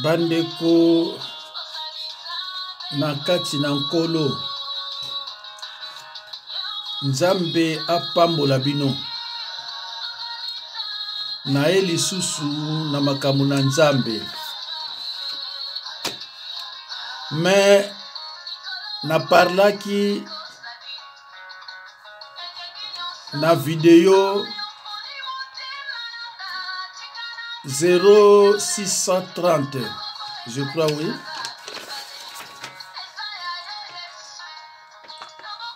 Bandeko nakati na nkolo Nzambe apambola bino na lisusu na makambo na Nzambe mais na parlaki na video 0630 je crois oui.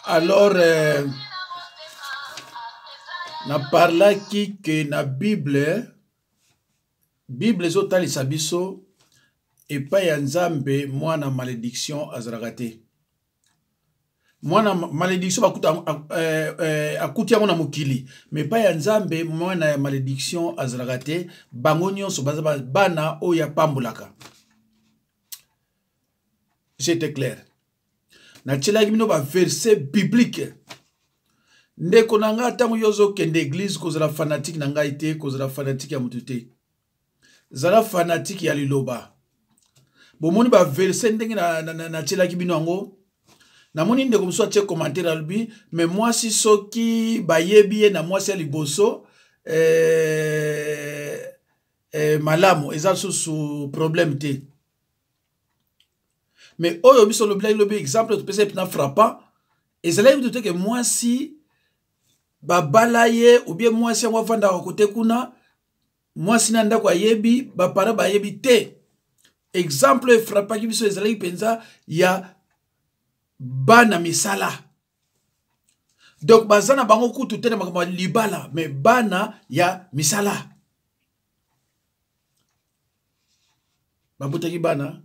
Alors na parlaki que na Bible ezotalisa biso epai ya Nzambe mwana malédiction azalaka te. Mwana malédiction bakuta akuti yango na mokili mais epai ya Nzambe mwana ya malédiction azalaka te. Bango nyonso baza bana oyo apambolaka. J'étais clair. Na tchelaki bino ba verset biblique. Ndeko nanga tango yozo kende église kozala fanatique na ngai te, kozala fanatique ya mutu te. Zala fanatique ya liloba. Bomoni ba verset ndenge na tchelaki bino yango. Na moni ndeko mso atie commentaire albi, mais moi si soki bayebi na moi si liboso malamu eza sous problème te. Mais oyo biso lobi exemple tu peux na frappant et c'est là que moi si babalaye ou bien moi si on vanda côté kuna moi si nanda kwa yebi ba para ba yebi te. Exemple frappant qui biso ezali penza ya bana misala. Donc bazana bango kutu tena makama libala mais bana ya misala. Babutaki bana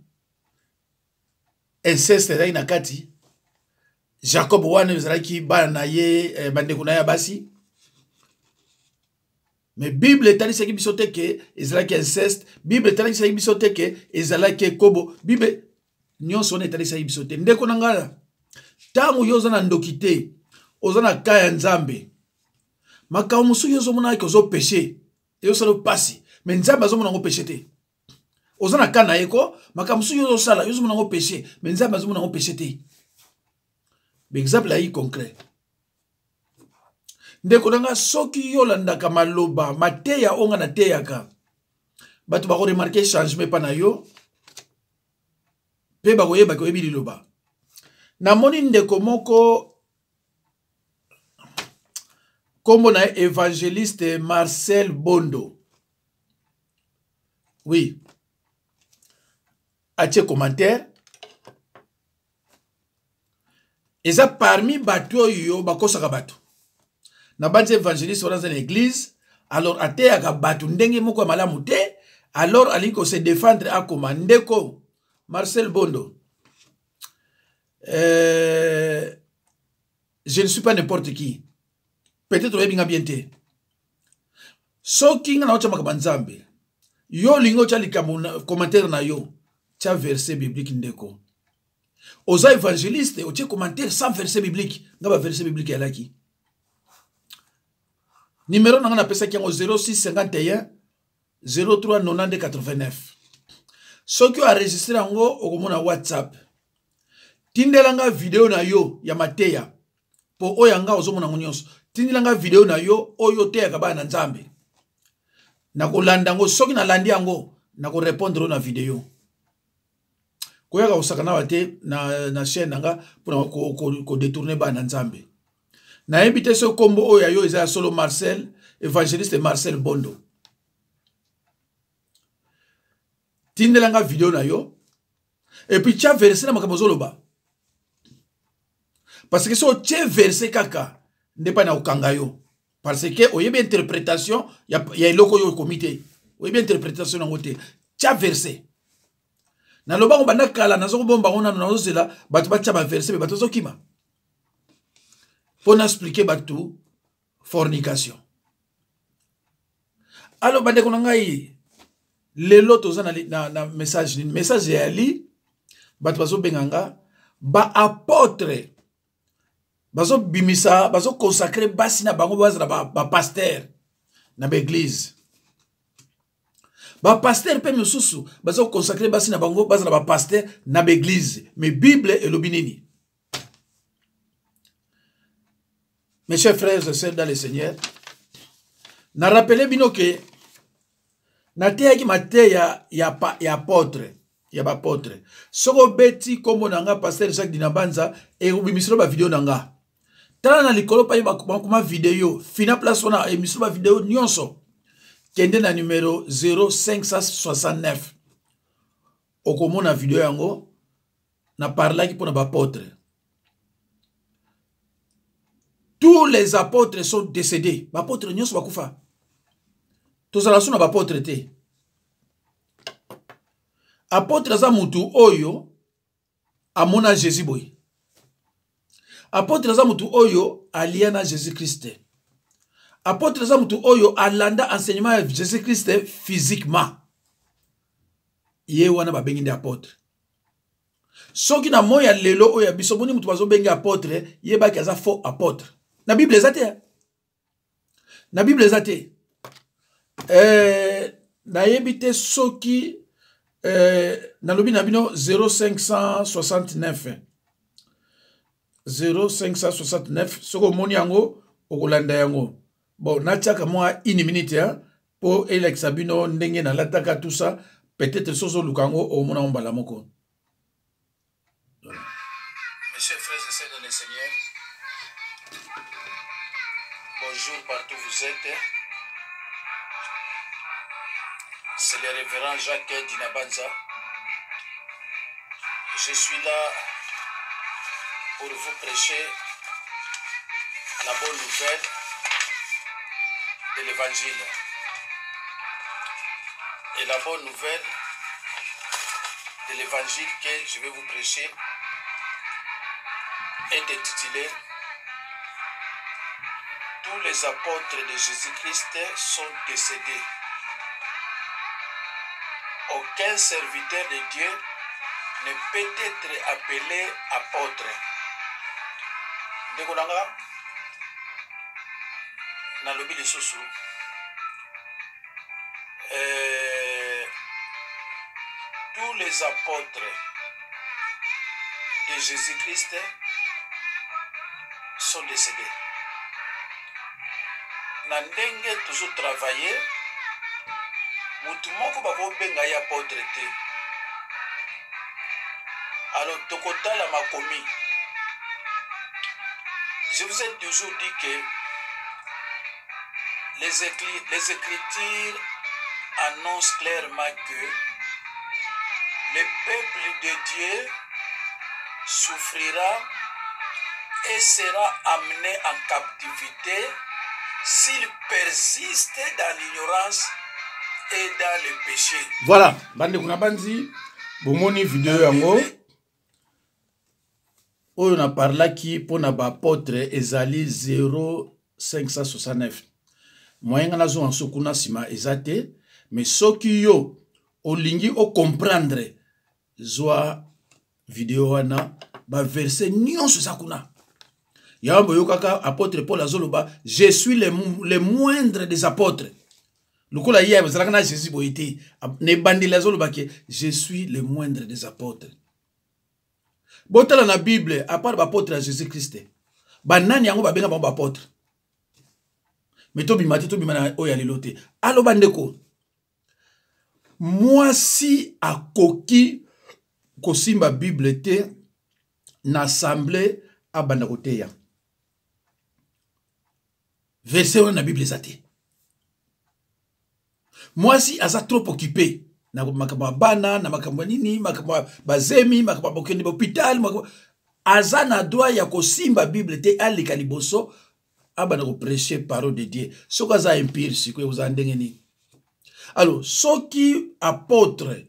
inceste na inakati Jacob wana ezalaki bana na ye bandeko na ya basi. Mais Bible etalisaki biso te ke ezalaki inceste. Bible etalisaki biso te ke ezalaki kobo. Bible nyonso na etalisaki biso te. Ndeko na ngala tango yoza na ndoki te oza na ka ya Nzambe makambo mosusu yozo mona ke ozo péché eyosala pasi mais Nzambe azomona ngo péché te. Oza na ka na yeko makambo mosusu yozo sala yozo mona ngo péché mais Nzambe azomona ngo péché te. Exemple ayi concret. Ndeko nanga soki yolandaka maloba mateya onga na teyaka bato bako remarquer changement pa na yo pe bako yeba ko yebi liloba. Na moni ndeko moko kombo na évangéliste Marcel Bondo. Oui. Atie commentaire. Eza parmi bato yo bakosaka bato. Na bandi évangéliste wana za l'église, alors ateyaka bato ndenge moko malamu te, alors aliko se défendre akoma ndeko Marcel Bondo. Je ne suis pas n'importe qui. Peut-être que bien bien te. Soki nga na ocha makaba Nzambe. Yo lingo cha likamuna commentaire na yo. Cha verset biblique ndeko. Oza évangéliste o cha commentaire sans verset biblique. Nga ba verset biblique yalaki. Numéro na pesa ki yango 0651 03 90 89. Soki o enregistré yango okomona WhatsApp. Tindelanga video na yo ya mateya po oyanga ozomona nyonso. Tindelanga video na yo oyo teya kabana na Nzambe. Na kolanda ngo soki na landi yango na ko répondre na video. Koyaka osakana wate na chaîne nanga pour ko détourner bana Nzambe. Na invité ce combo oyo yo eza solo Marcel, évangéliste Marcel Bondo. Tindelanga video na yo et puis tu as versé na makambo zoloba. Parce que si tu as versé kaka, n'est pas na okangayo. Parce que il y a une interprétation, il y a un loco au comité. Il y a une interprétation en côté. Tu as versé. Na loba on bana kala na zo bomba on na zela batu bacha ba versé mais batu zo kima. Pour expliquer batu fornication. Alors bande ko ngai le loto za na message ya li batu bazo benganga ba apôtre bazo bimisa bazo consacrer basi na bango bazala ba pasteur na l'église Ba pasteur pe mosusu baza consacrer basi na bango baza na ba pasteur na l'église mais Bible et lobinini. Mes chers frères et sœurs dans le Seigneur, na rappelé bino que na teaki mateya ya apôtre, ya ba apôtre. Soko beti kombo nanga pasteur Jacques Dinabanza et ubimisiro ba vidéo nanga. Tala na likolo pa ba kuma vidéo, fina place wana emisiro ba vidéo nyonso. Kende na numéro 0569. Okomona vidéo yango na parlaki pona ba apôtre. Tous les apôtres sont décédés. Ba apôtre nyonso bakufa. Tozala suna ba apôtre te. Apôtre za mutu oyo amona Jésus boy. Apôtre za mutu oyo aliana Jésus Christ. Apôtre za mutu oyo alanda enseignement de Jésus Christ physiquement. Ye wana ba bengi apôtre. Soki na moya lelo oya biso boni mutu bazo bengi apôtre, ye ba kaza faux apôtre. Na Bible ezate. Na Bible ezate. Na yebite soki na lobi na bino 0569. 0569 soko moni yango okolanda yango. Bon, natchaka moi une minute hein, pour Alexa bino ndenge na lataka tout ça, peut-être soso lukango au mona mbala moko. Mes chers frères et sœurs dans le Seigneur, bonjour partout où vous êtes. C'est le révérend Jacques Dinabanza. Je suis là pour vous prêcher la bonne nouvelle de l'évangile. Et la bonne nouvelle de l'évangile que je vais vous prêcher est intitulée tous les apôtres de Jésus-Christ sont décédés. Aucun serviteur de Dieu ne peut être appelé apôtre. Ndekolanga na lobi lisusu tous les apôtres de Jésus-Christ sont décédés. Na ndenge toujours travailler mutu moko bako benga ya apôtre te. Alors tokotala makomi. Je vous ai toujours dit que les Écritures annoncent clairement que le peuple de Dieu souffrira et sera amené en captivité s'il persiste dans l'ignorance et dans le péché. Voilà, bande kuna banzi, bomoni vidéo yango. Oyo na parlaki pona ba apôtre ezali 0569. Moyenga nazo en sokuna sima ezate, mais soki yo olingi o comprendre zwa vidéo wana ba verset nyonso sakuna. Yambo yo kaka apôtre Paul azoloba, je suis le moindre des apôtres. Lukola yeba zalaka Jésus boité ne bandila azoloba ke je suis le moindre des apôtres. Botala na Bible à part apôtre à Jésus-Christ. Banani yango ba benga ba apôtre. Mais to bimati to bimana oya lelote. Alo bandeko. Moi si a koki kosimba Bible te na assemblée a bandakoteya. Verset on na Bible zate. Moi si asa trop occupé na makamba bana na makamba nini makamba bazemi makamba bokende hôpital aza na droit ya kosimba Bible te alika liboso abana ko prêcher parole de Dieu soko za impire siko uza ndengeni. Alors soki apôtre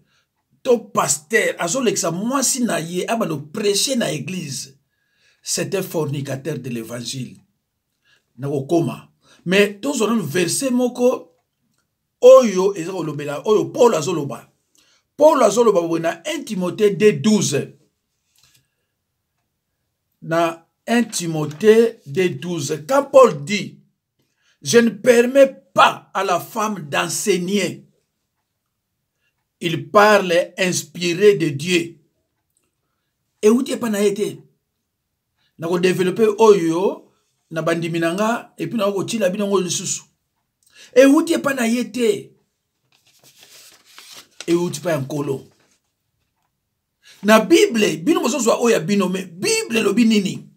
to pasteur azo lexa moi si na ye abana prêcher na église c'est un fornicateur de l'évangile na kokoma. Mais tous on verset moko Oyo ezolobela oyo Paul azoloba. Paul azoloba na 1 Timothée 2:12. Na 1 Timothée 2:12. Quand Paul dit je ne permets pas à la femme d'enseigner. il parle inspiré de Dieu. Et où tu es pas naïté? Na ko développer oyo na bandiminanga et puis na ko tila binongo lisusu. Et où tu es pas naïté? Et où tu pas un colo? Na Bible, bino mozo zwa oya bino me Bible lo binini.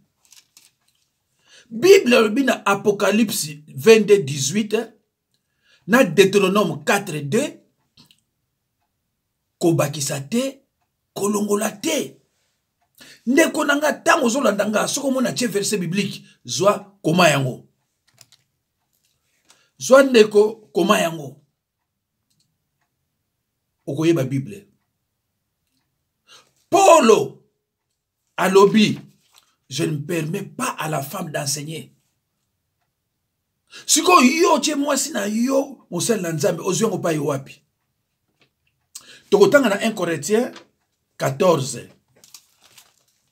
Bible lo bina Apocalypse 22:18 na Deutéronome 4:2 kobakisa te kolongola te. Ndeko nanga tango zolanda nga soko mona tie verset biblique zwa koma yango. Zwa ndeko koma yango. Okoyeba Bible. Paulo alobi, je ne permets pas à la femme d'enseigner. Siko yo tie mwasi na yo mosel na nzambe ozwengo pa yo wapi. Tokotanga na 1 Corinthiens 14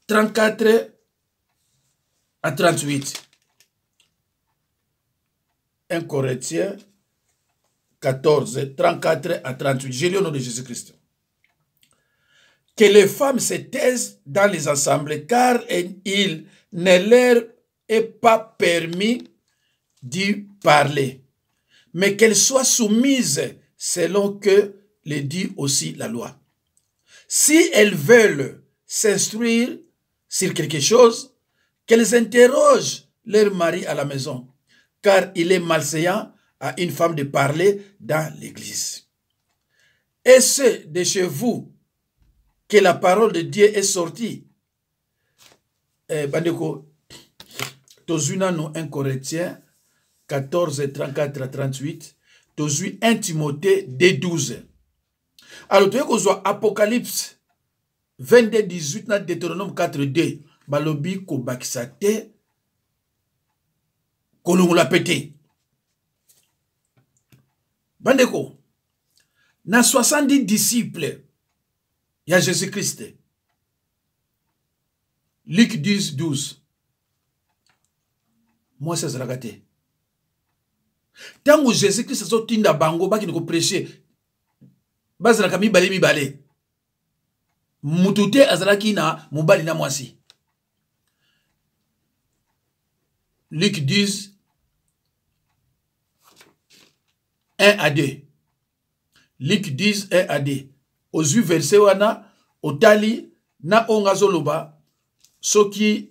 34 à 38. 1 Corinthiens 14 34 à 38. J'ai lu au nom de Jésus-Christ. Que les femmes se taisent dans les assemblées, car il ne leur est pas permis d'y parler, mais qu'elles soient soumises selon que le dit aussi la loi. Si elles veulent s'instruire sur quelque chose, qu'elles interrogent leur mari à la maison, car il est malséant à une femme de parler dans l'église. Et c'est de chez vous que la parole de Dieu est sortie. Bandeko, tozuna no 1 Corinthiens 14, 34 à 38, tozui 1 Timothée 2:12. Alors, tu as Apocalypse 22, 18, na Deutéronome 4, 2. Balobi ko bakisate, kolongo la pété. Bandeko, na 70 disciples, il y a Jésus-Christ. Luc 10, 12. Moi, c'est la gâté. Tant que Jésus-Christ a tinda bango, baki ne ko prêcher. Bazala kami bale mi bale. Mutute azalaki na mubali na mwasi. Luc 10, 1 à 2. Luc 10, 1 à 2. Ozu verset wana, otali na onga zoloba, soki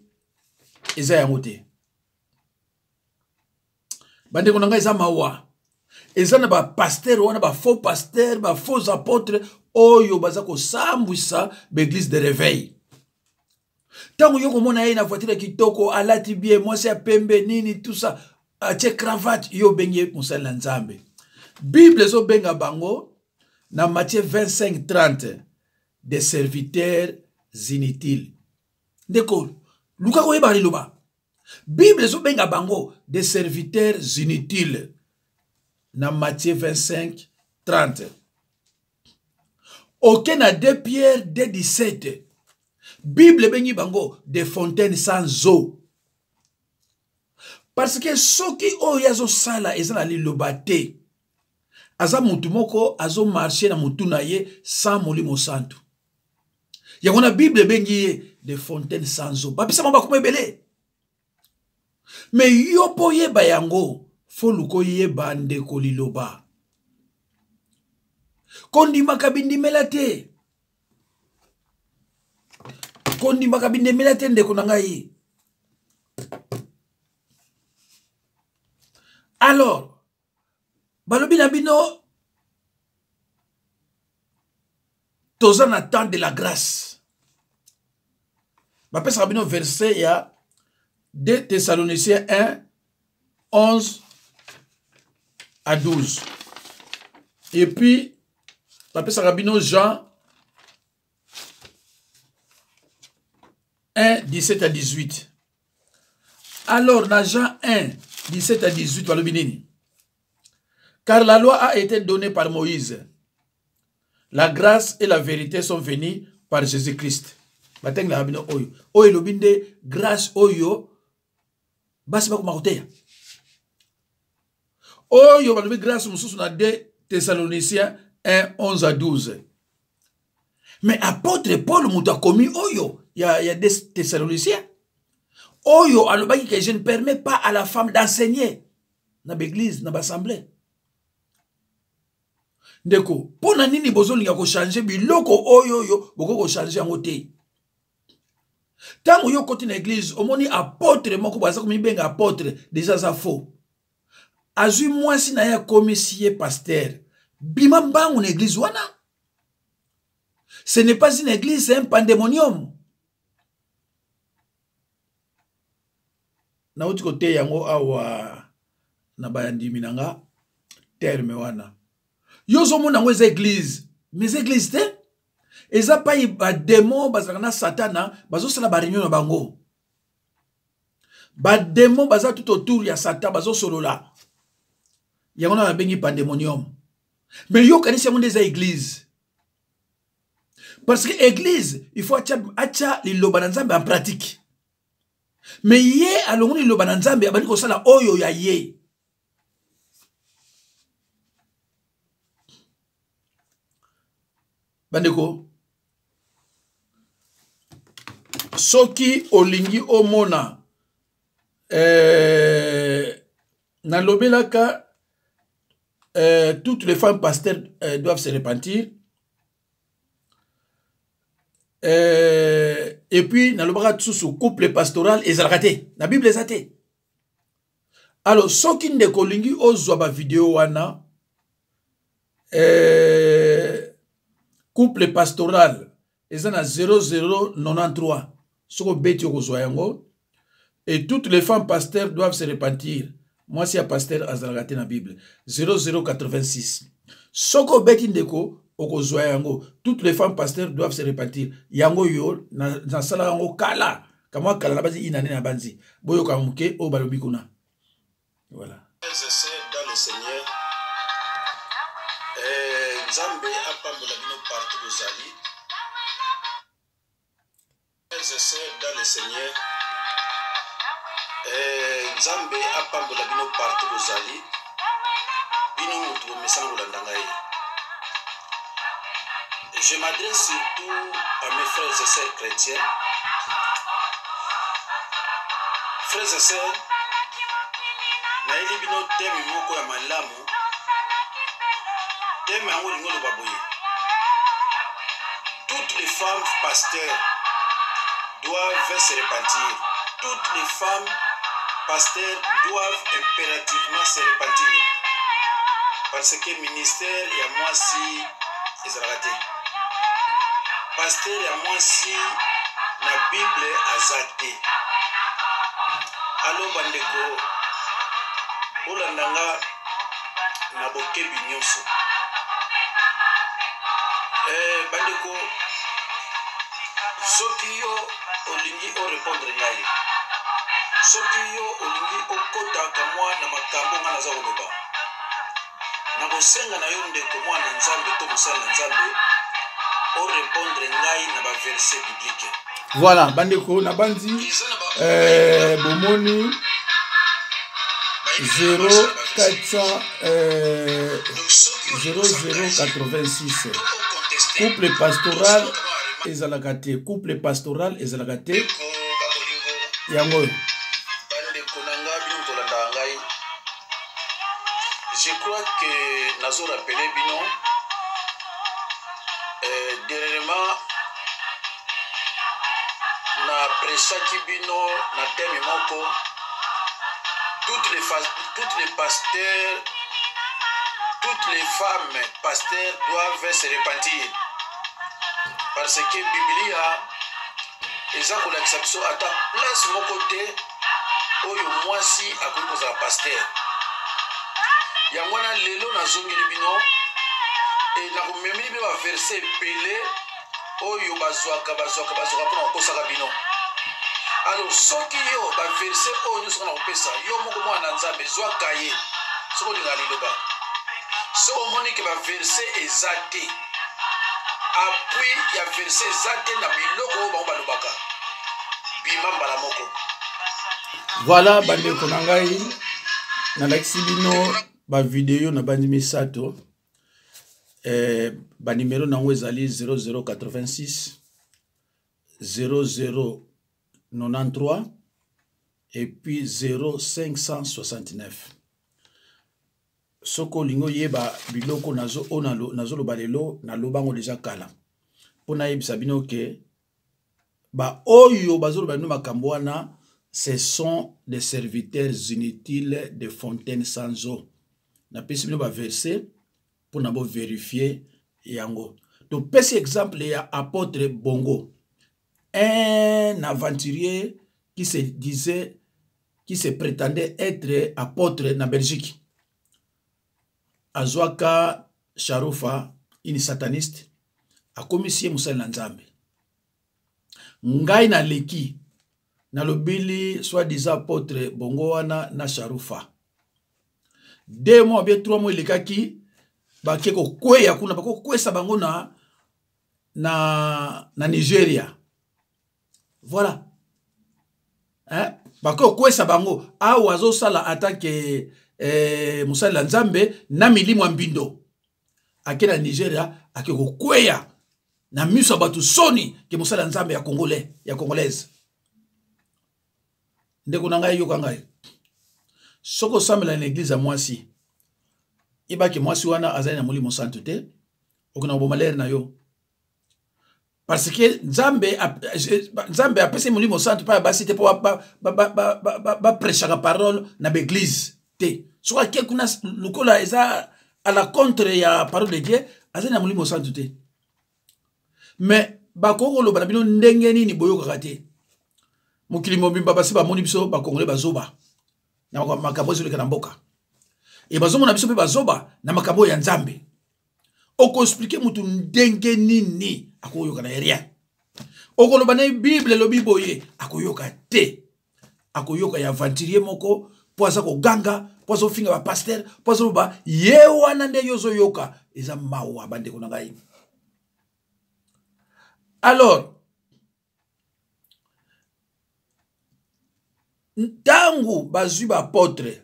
eza yangote. Bande konanga eza mawa. Eza na ba pasteur wana, ba faux pasteur, ba faux apôtre, oyo baza ko sambwisa l'église de réveil. Tango yoko mona ye na voiture kitoko alati bien mwasi ya pembe nini tout ça atie cravate yo benye musala nzambe. Bible zo benga bango na Matthieu 25 30 des serviteurs inutiles. Ndeko luka ko yeba liloba. Bible zo benga bango des serviteurs inutiles na Matthieu 25 30. Aucun à 2 Pierre 2 17. Bible bengi bango des fontaines sans eau. Parce que ceux qui ont yazo sala ezana liloba te. Aza mutu moko azo marcher na mutu na ye sans molimo santo. Yangona Bible bengi des fontaines sans eau. Bapisa mamba kumebele. Mais yo po yeba yango fo luko yeba ndeko liloba. Kondi makabindi melate. Kondi makabinde melate ndeko nangai. Alors, balobi na bino tozan attend de la grâce. Bapesa bino verset ya 2 Thessaloniciens 1 11 à 12. Et puis bapesa bino Jean 1 17 à 18. Alors dans Jean 1 17 à 18 balobinini. Car la loi a été donnée par Moïse. La grâce et la vérité sont venues par Jésus-Christ. Bateng la bino oyo. Oyo lobinde grâce oyo basi bako makoteya. Oyo balobi grâce mususu na 2 Thessaloniciens 1 11 à 12. Mais apôtre Paul mouta commis oyo, il y a des Thessaloniciens. Oyo alobaki que je ne permets pas à la femme d'enseigner dans l'église, dans l'assemblée. Ndeko, pona nini bozolinga ko changer biloko oyo yo boko ko changer yango te. Tango yo koti na église, omoni apôtre moko baza komi benga apôtre, déjà ça faux. Azui mwasi na ya commissaire pasteur. Bima mbangu na église wana. Ce n'est pas une église, c'est un pandémonium. Na uti kote yango awa na bayandi minanga terme wana. Yo zo mona ngo église, mais église te eza pa ba démon bazaka na satana bazo sala ba réunion na bango. Ba démon baza tout autour ya satan bazo solola. Yango na bengi pandémonium. Mais yo kanisi monde eza église. Parce que église, il faut acha liloba na Nzambe en pratique. Mais ye alongo liloba na Nzambe abandi ko sala oyo ya ye. Bandeko soki olingi omona na lobelaka toutes les femmes pasteurs doivent se repentir. Et puis na lobaka sous couple pastoral ezalakate na Bible ezate. Alors soki ndeko lingi ozwa ba vidéo wana couple pastoral ezana 0093 soko beti okozwa yango et toutes les femmes pasteurs doivent se repentir. Moi si a pasteur azalakate na Bible 0086 soko beti ndeko okozwa yango toutes les femmes pasteurs doivent se repentir yango yo na sala yango kala kama kala na bazi inane na banzi boyo kamuke o balobi kuna. Voilà. Dans le Seigneur Nzambe apambola bino partout bozali. Dans le Seigneur Nzambe apambola bino partout bozali. Bino mutu mesana kolanda ngai. Je m'adresse surtout à mes frères et sœurs chrétiens. Frères et sœurs, naeli bino temi moko ya malamu. Temi yango lingo lo baboye. Toutes les femmes pasteurs doivent se repentir. Toutes les femmes pasteurs doivent impérativement se repentir. Parce que ministère ya mwasi ezalaka. Pasteur ya mwasi na Bible azate. Alo bandeko bolandanga na bokebi nyonso. Bandeko soki yo olingi o répondre ngai. Soki yo olingi okota kamwa na makambo nga naza koloba. Na bosenga na yo ndeko mwana Nzambe to mosala Nzambe o répondre ngai na ba verset biblique. Voilà, bandeko na bandi bomoni 0086 couple pastoral ezalakate couple pastoral ezalakate yango. Je crois que nazo rappelé bino dernièrement na presaki bino na teme moko toutes les pasteurs, toutes les femmes pasteurs doivent se repentir parce que Biblia eza kolakisa biso ata place moko te oyo mwasi akoki kozala pasteur. Yango wana lelo nazongeli bino e nakomemeli mpe baverse ebele oyo bazwaka mpona kokosaka bino. Alors soki yo baverse oyo nyonso kana kopesa yo moko mwana Nzambe zwaka ye soki olinga liloba soki omoni ke baverse eza te appui ya verse eza te na biloko oyo bango balobaka bima mbala moko. Voilà bandeko na ngai nalakisi bino ba video na bandi misato ba numéro nango ezali 0086 0093 et puis 0569. Soko lingo yeba biloko nazo loba lelo na lobango deja kala. Pona yebisa bino ke ba oyo bazo loba no makambo wana, ce sont des serviteurs inutiles de fontaine sans eau. Na pesi bino ba verset pour na bo vérifier yango. Donc pesi exemple ya apôtre Bongo, un aventurier qui se prétendait être apôtre na Belgique. Azwaka Sharufa, une sataniste, a commissie Moussa Nzambe. Ngai na leki, na lobili, soit-disant apôtre Bongo wana na Sharufa. 2 mois, bien 3 mois, lekaki, bakeko kwe ya kuna, bako kwe sa bango na Nigeria. Voilà. Hein? Bako kwe sa bango, a wazo sala attaque Moussa Nzambe na milimo mbindo. Ake na Nigeria, ake kukweya na miso batu soni ke Moussa Nzambe ya Congolais, ya Congolaise. Ndeko na ngai yoka ngai. Soko samela na église mwasi. Ibaki mwasi wana azali na mulimo santu te. Okuna bomalere na yo. Parce que Nzambe apese mulimo santu pa basi te po ba prêcher la parole na l'église te. Soit quelqu'un lukola eza à la contre ya parole de Dieu, azali na mulimo santu te. Mais bakoko lo banabino ndenge nini boyoka kate. Mukili mobimba basi ba moni biso ba Congolais bazoba. Na makambo zile kana mboka. E bazomo na biso pe bazoba na makambo ya Nzambe. Oko expliquer mutu ndenge nini akoyoka na rien. Oko lo bana Bible lo biboye akoyoka te. Akoyoka ya aventurier moko poza ko ganga, poza finga ba pasteur, poza ba ye wana nde yozo yoka eza mawa bande kuna ngai. Alors tangu bazui ba apôtre,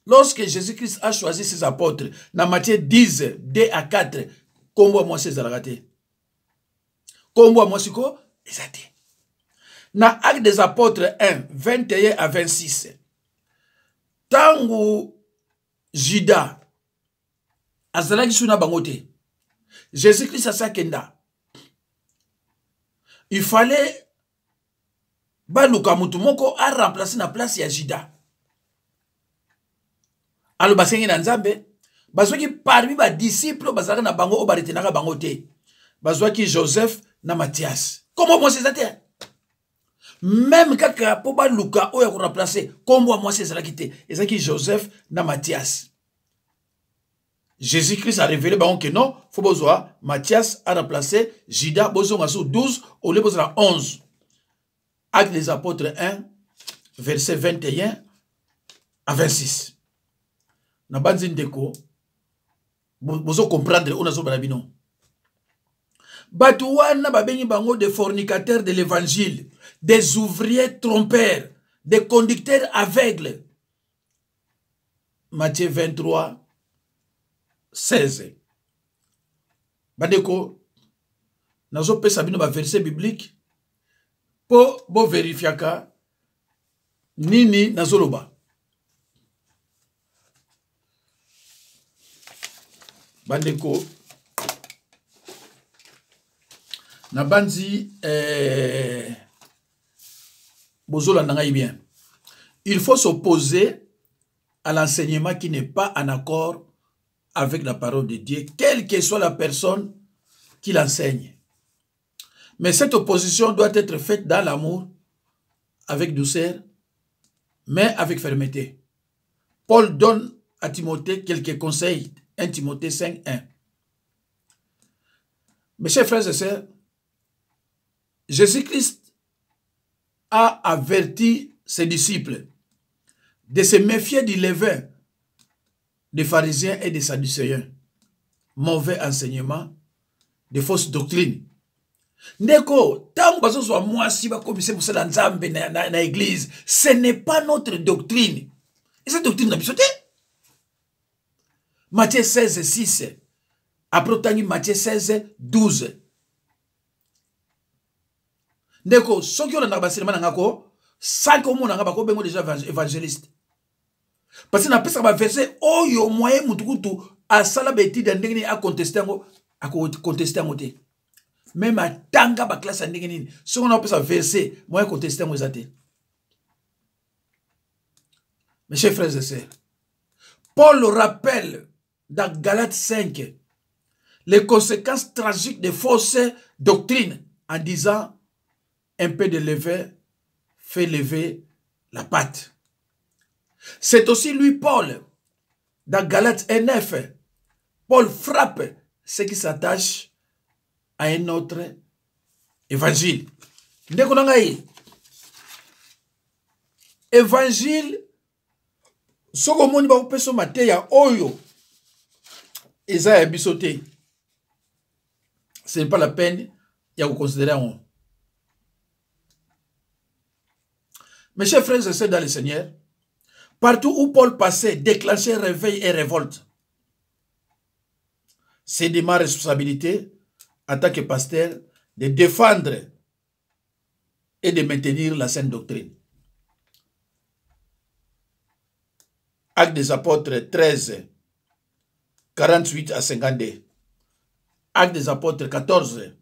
lorsque Jésus-Christ a choisi ses apôtres, dans Matthieu 10, 2 à 4, kombo moi ses alagate. Kombo moi siko, ezate. Dans Actes des apôtres 1, 21 à 26, tangu Judas azalaki suna bangote, Jésus-Christ a sakenda. Il fallait baluka mutu moko a remplacer na place ya Judas. Alors basengi na Nzambe, bazwaki parmi ba disciples bazalaka na bango o baretenaka bango te. Bazwaki Joseph na Matthias. Comment moi c'est ça? Même kaka po baluka o ya ko remplacer, comment moi c'est ça qui ezaki Joseph na Matthias. Jésus-Christ a révélé que non, faut besoin Matthias a remplacé Judas besoin sur 12 au lieu besoin 11. Actes des apôtres 1 verset 21 à 26. Na banzi ndeko bozo comprendre on azo balabino. Batu wana babengi bango des fornicateurs de l'évangile, des ouvriers trompeurs, des conducteurs aveugles. Matthieu 23 16. Bandeko nazo pesa bino ba verset biblique po bo verifiaka nini nazoloba. Bandeko na banzi bozola nanga bien. Il faut s'opposer à l'enseignement qui n'est pas en accord avec la parole de Dieu, quelle que soit la personne qui l'enseigne. Mais cette opposition doit être faite dans l'amour, avec douceur, mais avec fermeté. Paul donne à Timothée quelques conseils. 1 Timothée 5, 1. Mes chers frères et sœurs, Jésus-Christ a averti ses disciples de se méfier du levain des pharisiens et des sadducéens. Mauvais enseignement, de fausses doctrines. Ndeko, tangu bazozo wa mwasi ba komise Moussa Nzambe na église, ce n'est pas notre doctrine. Et cette doctrine na bisote. Matthieu 16, 6. Après otangi Matthieu 16, 12. Ndeko, soki olanda basilema nangako, sans que mon angaba ko bengo déjà évangéliste. Parce que na pesa ba verset oyo moyen mutukutu a sala beti ndengeni a contester ngo a contester ngote. Même à tanga ba classe ndengeni. Si on a pesa verset moyen contester ngo ezate. Mes chers frères et sœurs, Paul rappelle dans Galates 5 les conséquences tragiques des fausses doctrines en disant un peu de levain fait lever la pâte. C'est aussi lui, Paul, dans Galates 1:9, Paul frappe ceux qui s'attachent à un autre évangile. Évangile, ce que mon ba peso mateya oyo eza bisoté. Ce n'est pas la peine de vous considérer en haut. Mes chers frères et sœurs dans le Seigneur, partout où Paul passait, déclenchait réveil et révolte. C'est de ma responsabilité, en tant que pasteur, de défendre et de maintenir la sainte doctrine. Actes des apôtres 13, 48 à 52. Actes des apôtres 14,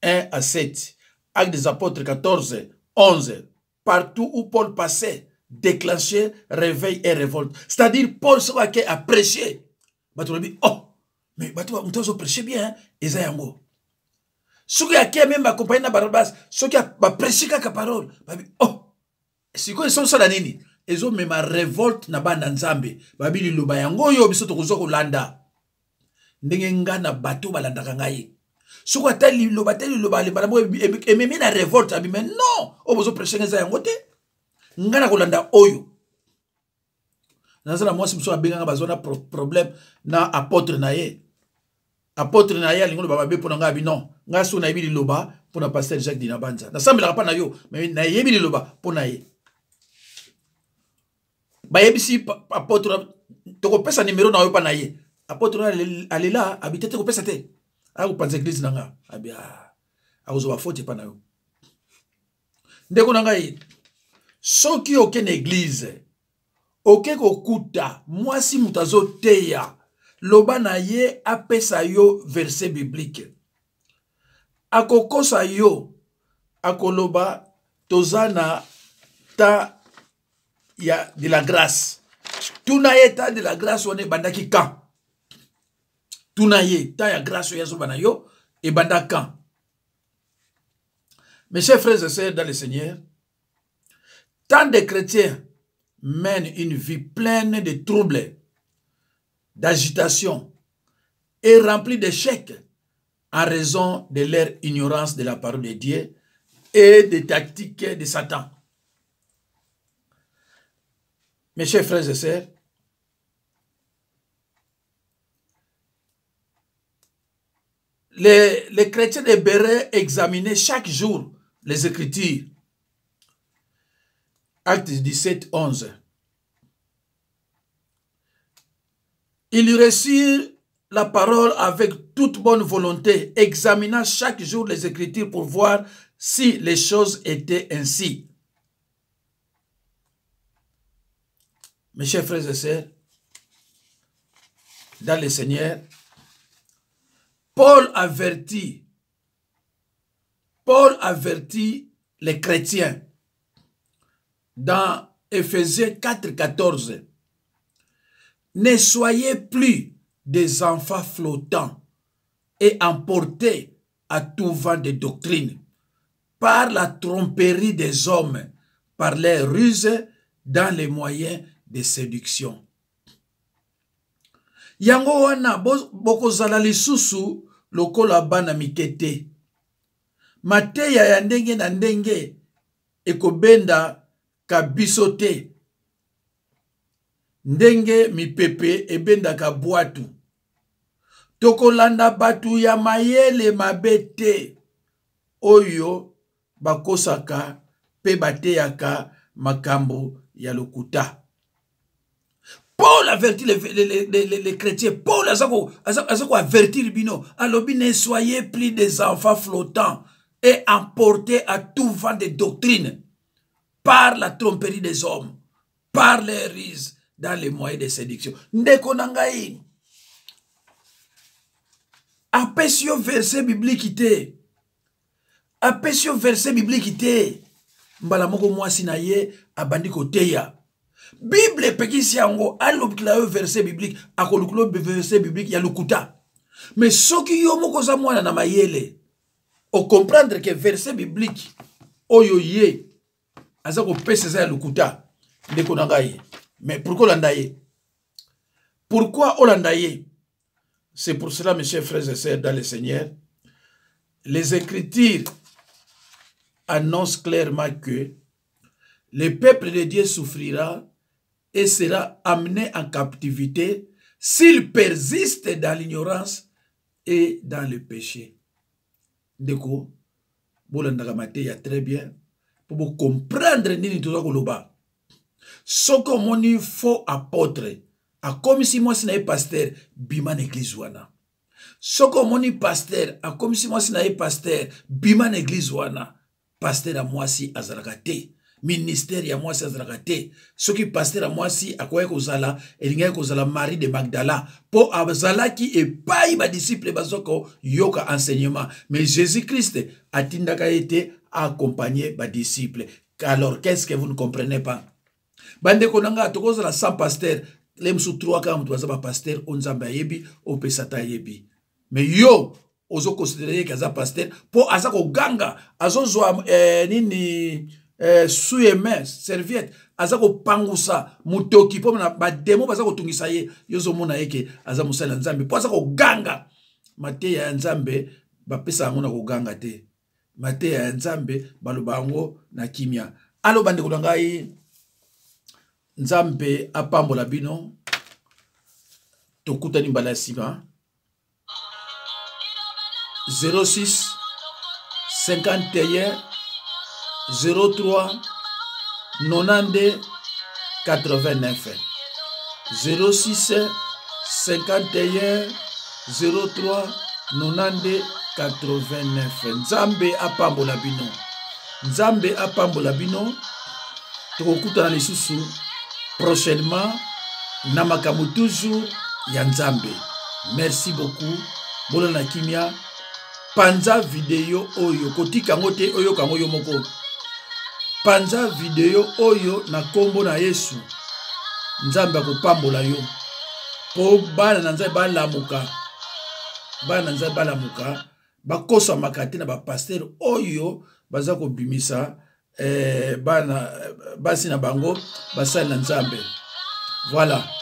1 à 7. Actes des apôtres 14, 11. Partout où Paul passait, déclenchait réveil et révolte. C'est-à-dire, Paul a prêché. Oh, mais on t'a prêché bien, Esayango. Ceux qui ont même accompagné na Barabas, ceux qui ont prêché la parole, oh, c'est quoi ils sont ça nini? Ils ont même révolte na banda nzambe. Babili lobayango yo biso tokuzo kolanda. Ndenge nga na bato balanda kangaye. Soko atali loba le balamo e memi na révolte abi mais non, o bozo prêcher ngeza yango te. Nga na kolanda oyo. Nazala moi simso abenga bazona problème na apôtre na ye. Apôtre na ye alingo loba babe pona nga abi non. Nga so na yebi loba pona pasteur Jacques Dinabanza. Na sambela pa na yo, mais na yebi loba pona ye. Ba yebisi apôtre toko pesa numéro na yo pa na ye. Apôtre alela habité ko pesa te. A ko panza église nanga. Abi a ko zo ba faute pa na yo. Ndeko nanga yi. Soki okene église oke ko kuta mwasi mutazo teya loba na ye apesa yo verset biblique. Akokosa yo akoloba tozana ta ya de la grâce. Tuna ye ta de la grâce on est bandaki kan. Tuna ye ta ya grâce ya zo banayo et bandakan. Mes chers frères et sœurs dans le Seigneur, tant de chrétiens mènent une vie pleine de troubles, d'agitation et remplie d'échecs en raison de leur ignorance de la parole de Dieu et des tactiques de Satan. Mes chers frères et sœurs, les chrétiens devraient examiner chaque jour les Écritures. Actes 17, 11. Ils reçurent la parole avec toute bonne volonté, examinant chaque jour les Écritures pour voir si les choses étaient ainsi. Mes chers frères et sœurs, dans le Seigneur, Paul avertit les chrétiens dans Éphésiens 4, 14. Ne soyez plus des enfants flottants et emportés à tout vent de doctrine par la tromperie des hommes, par les ruses dans les moyens de séduction. Yango wana bokozala lisusu lokola bana mikete. Mateya ya ndenge na ndenge ekobenda kabiso te. Ndenge mipepe ebenda ka bwatu. Tokolanda batu ya mayele mabete. Oyo bakosaka pe bateyaka makambo ya lokuta. Paul avertit les chrétiens. Paul a avertir bino. Alors, ne soyez plus des enfants flottants et emportés à tout vent de doctrine par la tromperie des hommes, par les ruses dans les moyens de séduction. Ndeko nangai. Apesio verset biblique te. Apesio verset biblique te. Mbala moko mwasi na ye abandi koteya. Bible pekisi yango alobikila yo verset biblique akolukilo verset biblique ya lukuta. Mais soki yo moko za mwana na mayele o comprendre que verset biblique oyo ye aza ko pesa za lukuta ndeko na ngai. Mais pourquoi landaye? Pourquoi olandaye? C'est pour cela, mes chers frères et sœurs dans le Seigneur, les Écritures annoncent clairement que le peuple de Dieu souffrira et sera amené en captivité s'il persiste dans l'ignorance et dans le péché. Deko, bolandaka ya très bien pour vous comprendre nini toza koloba. Soko moni faux apôtre a comme si moi sinaye pasteur biman église wana. Soko moni pasteur a comme si moi sinaye pasteur biman église wana. Pasteur a moi si azalakate. Ministère ya moi si azalakate. Soki pasteur a moi si akoye kozala elingaye kozala Marie de Magdala po azala ki epai ba disciple bazoko yoka enseignement. Mais Jésus-Christ a tindaka été accompagné ba disciple. Alors qu'est-ce que vous ne comprenez pas? Bande konanga tokoza la sans pasteur lem sou 3 ka mtu bazaba pasteur onzamba yebi o pesata yebi. Mais yo ozo considérer que za pasteur po azako ganga azozwa nini suyeme serviette azako pangusa mutoki po na ba demo bazako tungisa ye yozo mona yeke azamu sala nzambe po azako ganga mate ya nzambe ba pesa ngona ko ganga te mate ya nzambe balobango na kimia. Alo bande kolanga Nzambe apambola bino tokutani mbala sima 06 51 03 92 89 06 51 03 92 89. Nzambe apambola bino. Nzambe apambola bino tokutana lisusu prochainement na makambo toujours ya Nzambe. Merci beaucoup. Bola na kimia panza video oyo kotika ngote oyo kango yo moko. Panza video oyo na kombo na Yesu. Nzambe akopambola yo. Po bana na Nzambe balamuka. Bana na Nzambe balamuka bakosa makati na ba pasteur oyo baza ko bimisa bana basi na bango basali na Nzambe. Voilà.